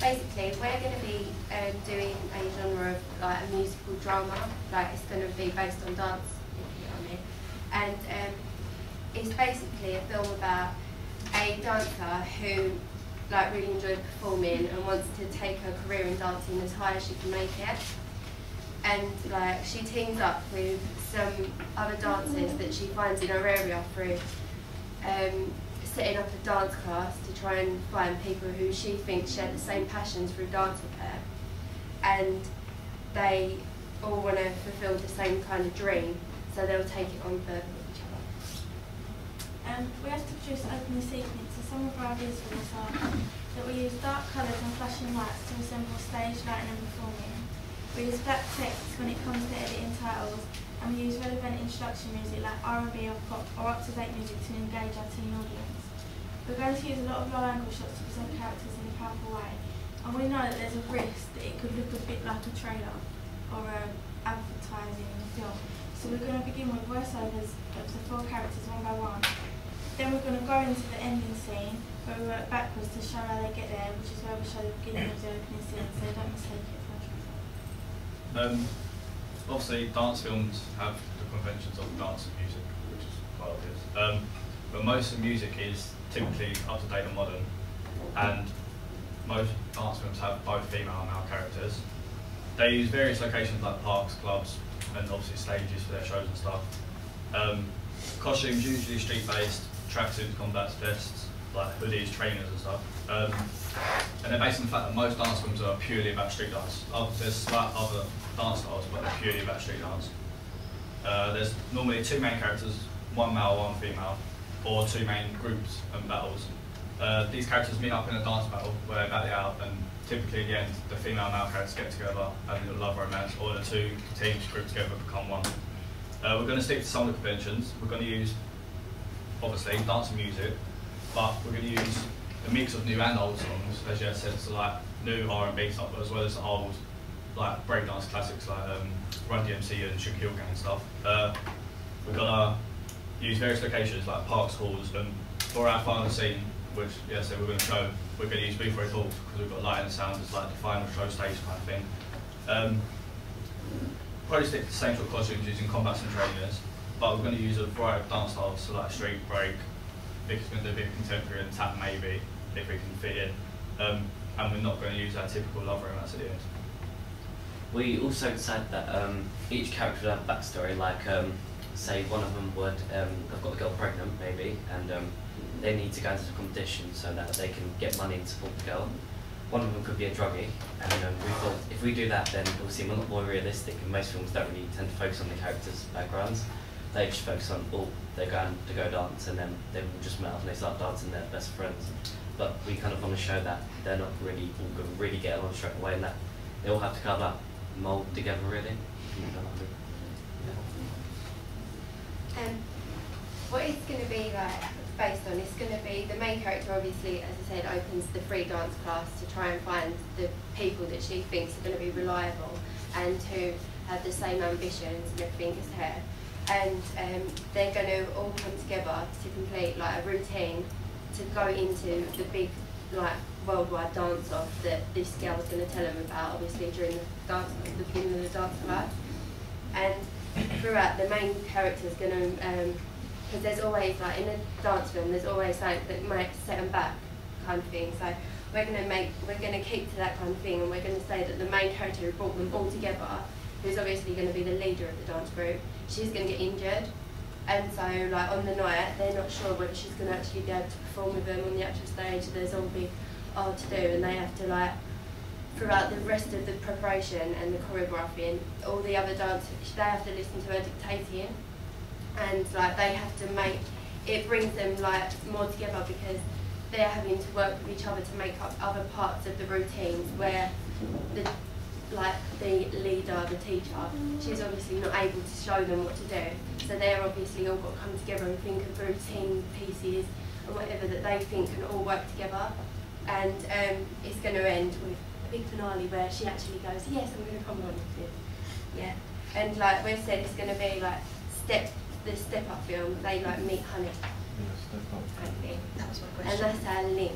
Basically, we're going to be doing a genre of like a musical drama. Like it's going to be based on dance, if you know what I mean. And it's basically a film about a dancer who like really enjoys performing and wants to take her career in dancing as high as she can make it. And like she teams up with some other dancers that she finds in her area through setting up a dance class to try and find people who she thinks share the same passions through dance with her. And they all want to fulfil the same kind of dream, so they'll take it on further with each other. We have to produce an opening sequence, so some of our ideas for this are that we use dark colours and flashing lights to resemble stage lighting and performing. We use black text when it comes to editing titles, and we use relevant introduction music like R&B or pop or up-to-date music to engage our teen audience. We're going to use a lot of low-angle shots to present characters in a powerful way, and we know that there's a risk that it could look a bit like a trailer or advertising in a film. So we're going to begin with voiceovers of the 4 characters one by one. Then we're going to go into the ending scene where we work backwards to show how they get there, which is where we show the beginning of the opening scene, so don't mistake it for a trailer. Obviously, dance films have the conventions of dance and music, which is quite obvious. But most of the music is typically up-to-date and modern, and most dance films have both female and male characters. They use various locations like parks, clubs, and obviously stages for their shows and stuff. Costumes usually street-based, tracksuits, combat vests, like hoodies, trainers and stuff. And they're based on the fact that most dance films are purely about street dance. There's slight other dance styles, but they're purely about street dance. There's normally 2 main characters, 1 male, 1 female, or 2 main groups and battles. These characters meet up in a dance battle where they battle it out, and typically at the end, the female and male characters get together, have a little love romance, or the 2 teams group together become one. We're going to stick to some of the conventions. We're going to use, obviously, dance and music, but we're going to use a mix of new and old songs, as you said, so like new R&B stuff, as well as old like breakdance classics like Run DMC and Sugar Hill Gang and stuff. We're going to use various locations like parks, halls, and for our final scene, which so we're going to show, we're going to use Boothroyd Hall because we've got light and sound as like the final show stage kind of thing. Probably stick to the same sort of costumes using combats and trainers, but we're going to use a variety of dance styles, so like street, break, Vic's going to do a bit of contemporary and tap maybe, if we can fit in. And we're not going to use our typical love romance at the end. We also decided that each character would have a backstory, like say one of them would have got a girl pregnant maybe, and they need to go into the competition so that they can get money to support the girl. One of them could be a druggie, and we thought if we do that, then we'll seem a lot more realistic, and most films don't really tend to focus on the characters' backgrounds. They just focus on, they're going to go dance, and then they will just meet up and they start dancing, they're best friends. But we kind of want to show that they're not really all going to really get along straight away, and that they all have to kind of like mould together really. What it's going to be like based on, it's going to be the main character obviously, as I said, opens the free dance class to try and find the people that she thinks are going to be reliable and who have the same ambitions and everything as her. And they're going to all come together to complete like a routine to go into the big like worldwide dance off that this girl is going to tell them about obviously during the beginning of the dance class. And throughout, the main character is going to because there's always like in a dance film there's always something that might set them back kind of thing, so we're going to keep to that kind of thing, and we're going to say that the main character who brought them all together, who's obviously going to be the leader of the dance group, she's going to get injured, and so like on the night they're not sure whether she's going to actually be able to perform with them on the actual stage. There's all big art to do, and they have to like throughout the rest of the preparation and the choreography and all the other dancers, they have to listen to her dictating, and like they have to make it brings them like more together because they're having to work with each other to make up other parts of the routines where the leader, the teacher, she's obviously not able to show them what to do, so they're obviously all got to come together and think of routine pieces or whatever that they think can all work together. And it's going to end with a big finale where she actually goes, yes, I'm going to come on with this. Yeah. And like we've said, it's going to be like the step up film. They like meet honey. Yeah, step up. Kind of thing. That was my question. And that's our link.